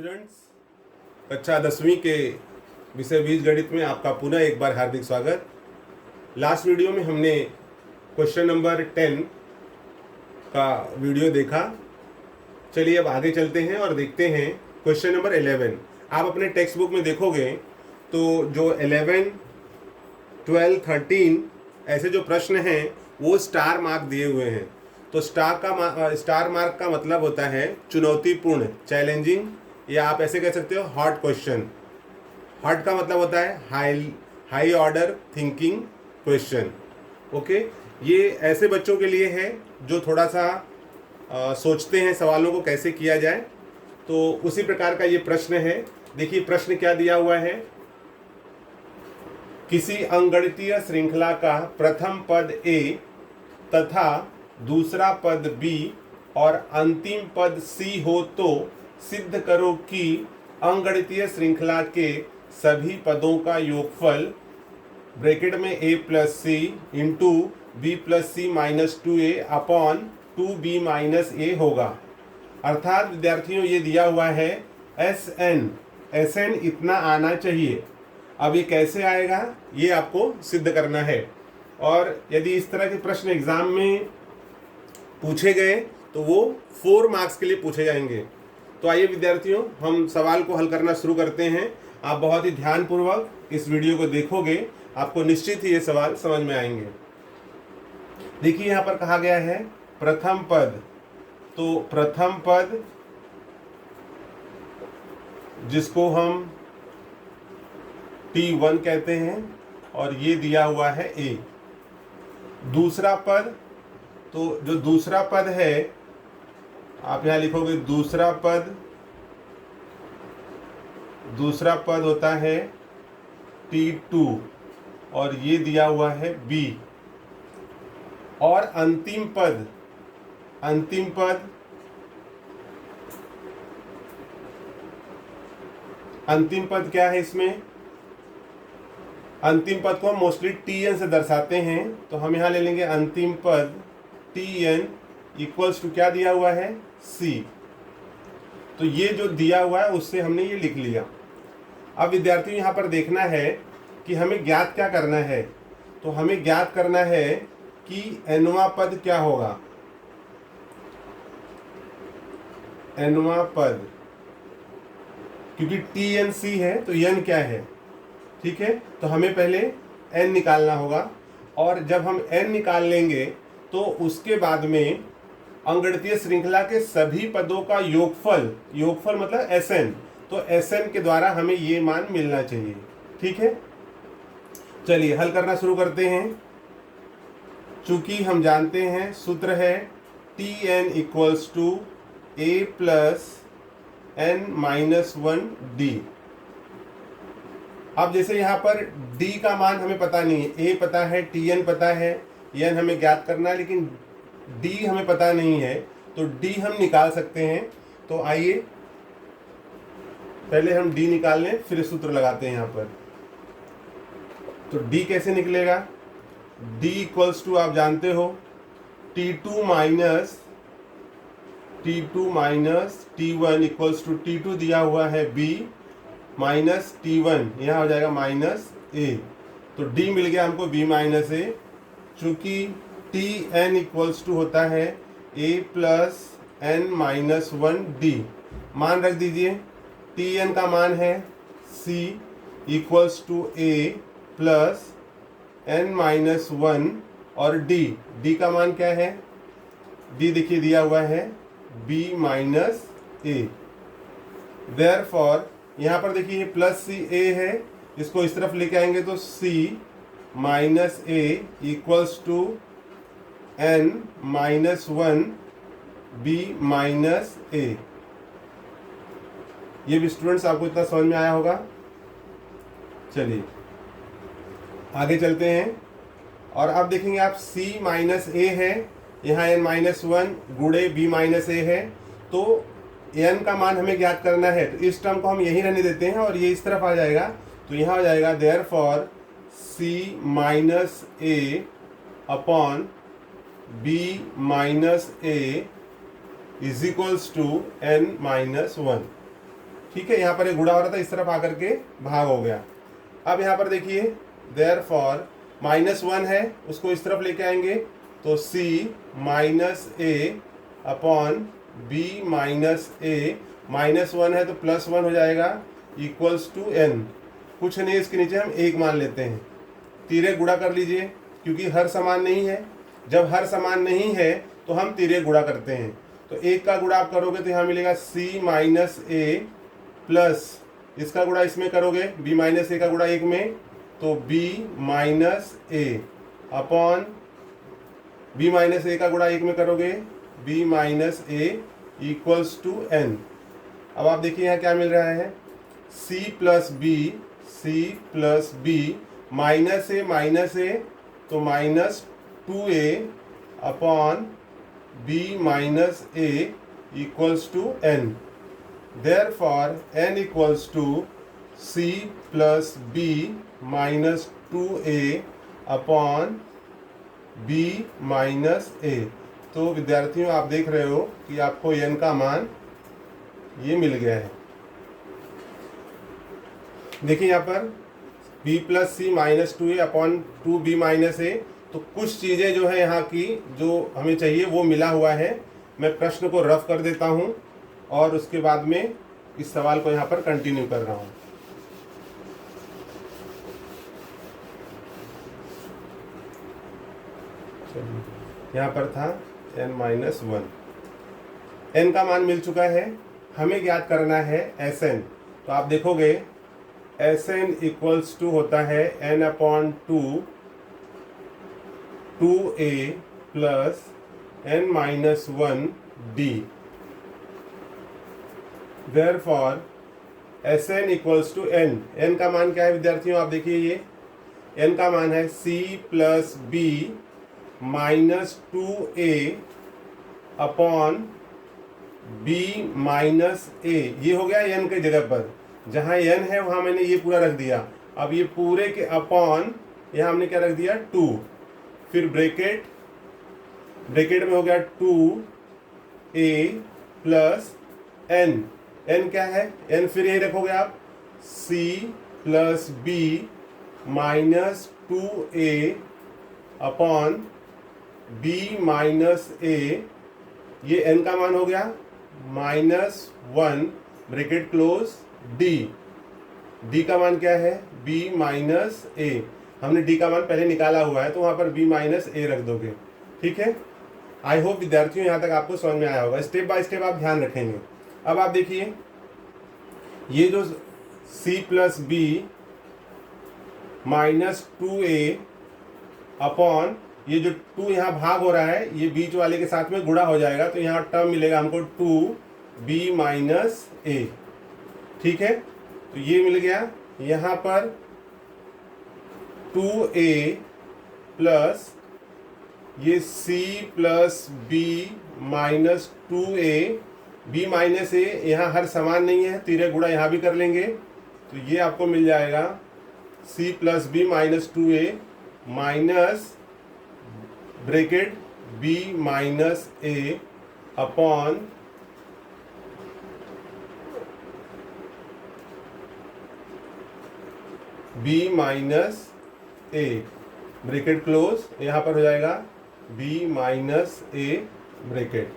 Students, कक्षा 10वीं के विषय बीजगणित में आपका पुनः एक बार हार्दिक स्वागत। लास्ट वीडियो में हमने क्वेश्चन नंबर 10 का वीडियो देखा। चलिए अब आगे चलते हैं और देखते हैं क्वेश्चन नंबर 11। आप अपने टेक्स्ट बुक में देखोगे तो जो 11, 12, 13 ऐसे जो प्रश्न हैं वो स्टार मार्क दिए हुए हैं। तो स्टार मार्क का मतलब होता है चुनौतीपूर्ण, चैलेंजिंग, या आप ऐसे कह सकते हो हॉट क्वेश्चन। हॉट का मतलब होता है high order thinking question. Okay, ये ऐसे बच्चों के लिए है जो थोड़ा सा सोचते हैं सवालों को कैसे किया जाए। तो उसी प्रकार का ये प्रश्न है। देखिए प्रश्न क्या दिया हुआ है। किसी अंकगणितीय श्रृंखला का प्रथम पद A तथा दूसरा पद B और अंतिम पद C हो तो सिद्ध करो कि अंकगणितीय श्रृंखला के सभी पदों का योगफल ब्रैकेट में A plus C into B plus C minus 2A upon 2B minus A होगा। अर्थात विद्यार्थियों ये दिया हुआ है SN इतना आना चाहिए। अब ये कैसे आएगा ये आपको सिद्ध करना है। और यदि इस तरह के प्रश्न एग्जाम में पूछे गए तो वो 4 मार्क्स के लिए पूछे जाएंगे। तो आइए विद्यार्थियों हम सवाल को हल करना शुरू करते हैं। आप बहुत ही ध्यानपूर्वक इस वीडियो को देखोगे, आपको निश्चित ही ये सवाल समझ में आएंगे। देखिए यहाँ पर कहा गया है प्रथम पद। तो प्रथम पद जिसको हम T1 कहते हैं और ये दिया हुआ है A। दूसरा पद, तो जो दूसरा पद है आप यहाँ लिखोगे दूसरा पद होता है T2 और ये दिया हुआ है B। और अंतिम पद क्या है इसमें? अंतिम पद को हम मोस्टली Tn से दर्शाते हैं। तो हम यहाँ ले लेंगे अंतिम पद Tn इक्वल्स टू क्या दिया हुआ है C। तो ये जो दिया हुआ है उससे हमने ये लिख लिया। अब विद्यार्थियों यहाँ पर देखना है कि हमें ज्ञात क्या करना है। तो हमें ज्ञात करना है कि nवां पद क्या होगा। nवां पद, क्योंकि Tn C है तो n क्या है, ठीक है। तो हमें पहले n निकालना होगा और जब हम n निकाल लेंगे तो उसके बाद में अंकगणितीय श्रृंखला के सभी पदों का योगफल मतलब Sn, तो Sn के द्वारा हमें ये मान मिलना चाहिए, ठीक है। चलिए हल करना शुरू करते हैं। चूंकि हम जानते हैं सूत्र है Tn equals to A plus n minus 1D। अब जैसे यहाँ पर D का मान हमें पता नहीं है, A पता है, Tn पता है, n हमें ज्ञात करना है, लेकिन D हमें पता नहीं है। तो D हम निकाल सकते हैं। तो आइए पहले हम D निकाल लें फिर सूत्र लगाते हैं यहाँ पर। तो D कैसे निकलेगा? D इक्वल्स टू आप जानते हो T2 minus T1 equals to T2 दिया हुआ है B माइनस T1, यहाँ हो जाएगा माइनस A। तो D मिल गया हमको B माइनस A। चूंकि Tn इक्वल्स टू होता है A plus n minus 1D। मान रख दीजिए। Tn का मान है C equals to A plus n minus 1 और D का मान क्या है? D देखिए दिया हुआ है B माइनस A। देयरफॉर यहाँ पर देखिए प्लस C A है, इसको इस तरफ लेके आएंगे तो C minus A equals to n minus 1 B minus A। ये भी स्टूडेंट्स आपको इतना समझ में आया होगा। चलिए आगे चलते हैं और अब देखेंगे आप C माइनस A है, यहाँ n माइनस 1 गुणे B माइनस A है। तो n का मान हमें ज्ञात करना है, तो इस टर्म को हम यहीं रहने देते हैं और ये इस तरफ आ जाएगा। तो यहाँ हो जाएगा therefore C minus A upon B minus A is equals to n minus 1, ठीक है, यहाँ पर एक गुणा हो रहा था, इस तरफ आकर के भाग हो गया। अब यहाँ पर देखिए देयरफॉर -1 है, उसको इस तरफ लेके आएंगे तो c माइनस ए अपॉन b माइनस ए, -1 है तो +1 हो जाएगा इक्वल्स टू n। कुछ नहीं, इसके नीचे हम 1 मान लेते हैं। तिरे गुणा कर लीजिए क्योंकि हर समान नहीं है। जब हर समान नहीं है तो हम तिरे गुणा करते हैं। तो 1 का गुणा आप करोगे तो यहाँ मिलेगा c माइनस ए प्लस इसका गुणा इसमें करोगे b माइनस ए का गुणा 1 में तो b minus A upon b minus A का गुणा 1 में करोगे b minus A equals to n। अब आप देखिए यहाँ क्या मिल रहा है, c प्लस बी माइनस ए तो -2a upon b minus A equals to n। Therefore n equals to c plus b minus 2a upon b minus a। तो विद्यार्थियों आप देख रहे हो कि आपको n का मान ये मिल गया है। देखिए यहाँ पर b प्लस सी minus 2a upon 2b minus ए। तो कुछ चीज़ें जो है यहाँ की जो हमें चाहिए वो मिला हुआ है। मैं प्रश्न को रफ कर देता हूँ और उसके बाद में इस सवाल को यहाँ पर कंटिन्यू कर रहा हूँ। यहाँ पर था n-1, n का मान मिल चुका है, हमें ज्ञात करना है Sn। तो आप देखोगे Sn इक्वल्स टू होता है n upon 2a plus n-1 d। Therefore Sn equals to n। n का मान क्या है विद्यार्थियों, आप देखिए ये n का मान है c plus B minus 2a upon b minus a। ये हो गया n के जगह पर, जहाँ n है वहाँ मैंने ये पूरा रख दिया। अब ये पूरे के अपॉन यहाँ हमने क्या रख दिया 2, फिर ब्रैकेट में हो गया 2a प्लस n। n क्या है, n फिर यही रखोगे आप c plus B minus 2a upon b minus a। ये n का मान हो गया -1 ब्रैकेट क्लोज d का मान क्या है b माइनस a। हमने d का मान पहले निकाला हुआ है तो वहाँ पर b माइनस a रख दोगे। ठीक है, आई होप विद्यार्थियों यहाँ तक आपको समझ में आया होगा। स्टेप बाय स्टेप आप ध्यान रखेंगे। अब आप देखिए ये जो c plus B minus 2a upon ये जो 2 यहाँ भाग हो रहा है ये बीच वाले के साथ में गुणा हो जाएगा तो यहाँ टर्म मिलेगा हमको 2b माइनस a। ठीक है, तो ये मिल गया। यहाँ पर 2a प्लस ये c plus b minus 2a, b minus a यहाँ हर समान नहीं है, तिरे गुणा यहाँ भी कर लेंगे तो ये आपको मिल जाएगा c plus B minus 2a minus bracket b minus A upon b minus a bracket close. यहाँ पर हो जाएगा b minus a bracket.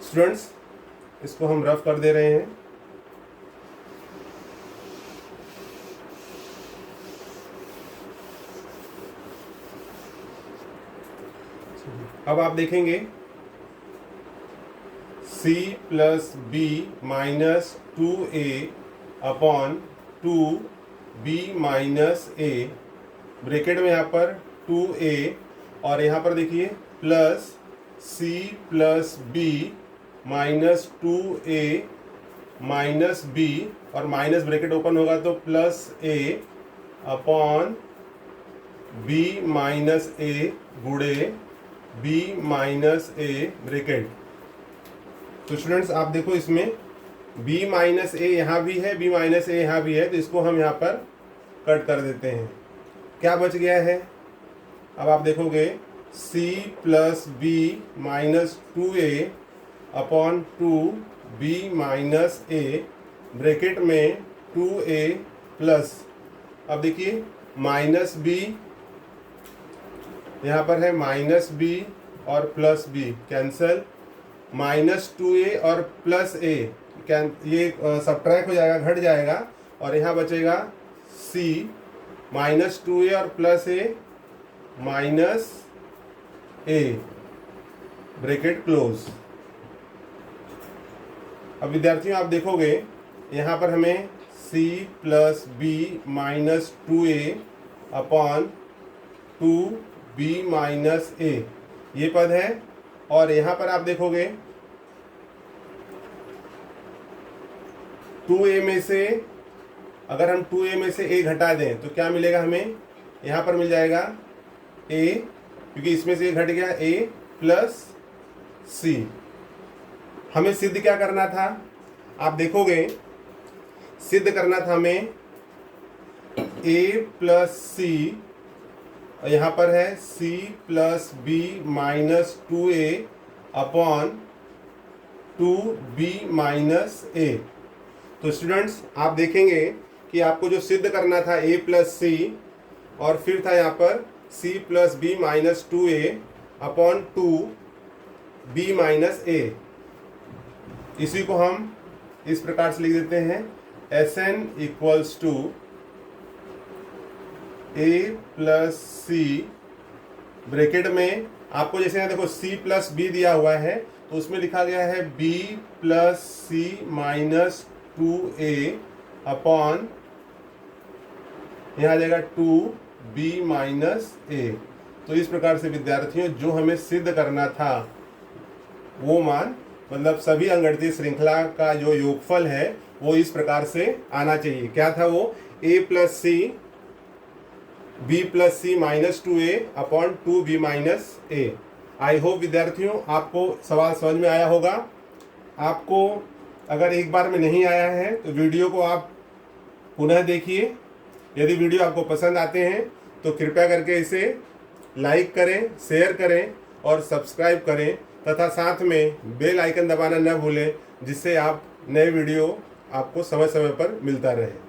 Students इसको हम रफ कर दे रहे हैं। अब आप देखेंगे c plus B minus 2a upon 2b minus a bracket में यहाँ पर 2a और यहाँ पर देखिए plus c plus B minus 2a minus b और माइनस ब्रैकेट ओपन होगा तो plus a upon b minus a गुणे b माइनस a ब्रैकेट। तो स्टूडेंट्स आप देखो इसमें b माइनस a यहाँ भी है, b माइनस a यहाँ भी है, तो इसको हम यहाँ पर कट कर देते हैं। क्या बच गया है, अब आप देखोगे c plus B minus 2a upon 2 b minus a bracket में 2a प्लस, अब देखिए माइनस बी, यहाँ पर है माइनस बी और प्लस बी कैंसल, -2a और प्लस ए ये सब्ट्रैक्ट हो जाएगा, घट जाएगा, और यहाँ बचेगा c, -2a और plus a minus a bracket close. अब विद्यार्थियों आप देखोगे यहाँ पर हमें c plus B minus 2a upon 2b minus a ये पद है, और यहाँ पर आप देखोगे 2a में से अगर हम 2a में से a घटा दें तो क्या मिलेगा हमें, यहाँ पर मिल जाएगा a, क्योंकि इसमें से a घट गया, a प्लस c। हमें सिद्ध क्या करना था, आप देखोगे सिद्ध करना था हमें a प्लस c, यहाँ पर है c plus B minus 2a upon 2b minus a। तो स्टूडेंट्स आप देखेंगे कि आपको जो सिद्ध करना था a प्लस c, और फिर था यहाँ पर c plus B minus 2a upon 2b minus a। इसी को हम इस प्रकार से लिख देते हैं Sn equals to a plus C bracket में, आपको जैसे यहाँ देखो c प्लस बी दिया हुआ है तो उसमें लिखा गया है b प्लस सी माइनस 2a अपॉन यहाँ आ जाएगा 2b माइनस a। तो इस प्रकार से विद्यार्थियों जो हमें सिद्ध करना था वो मान, मतलब सभी अंकगणितीय श्रृंखला का जो योगफल है वो इस प्रकार से आना चाहिए। क्या था वो, a plus C b plus C minus 2a upon 2b minus a। I hope विद्यार्थियों आपको सवाल समझ में आया होगा। आपको अगर एक बार में नहीं आया है तो वीडियो को आप पुनः देखिए। यदि वीडियो आपको पसंद आते हैं तो कृपया करके इसे लाइक करें, शेयर करें और सब्सक्राइब करें, तथा साथ में बेल आइकन दबाना न भूलें, जिससे आप नए वीडियो आपको समय समय पर मिलता रहे।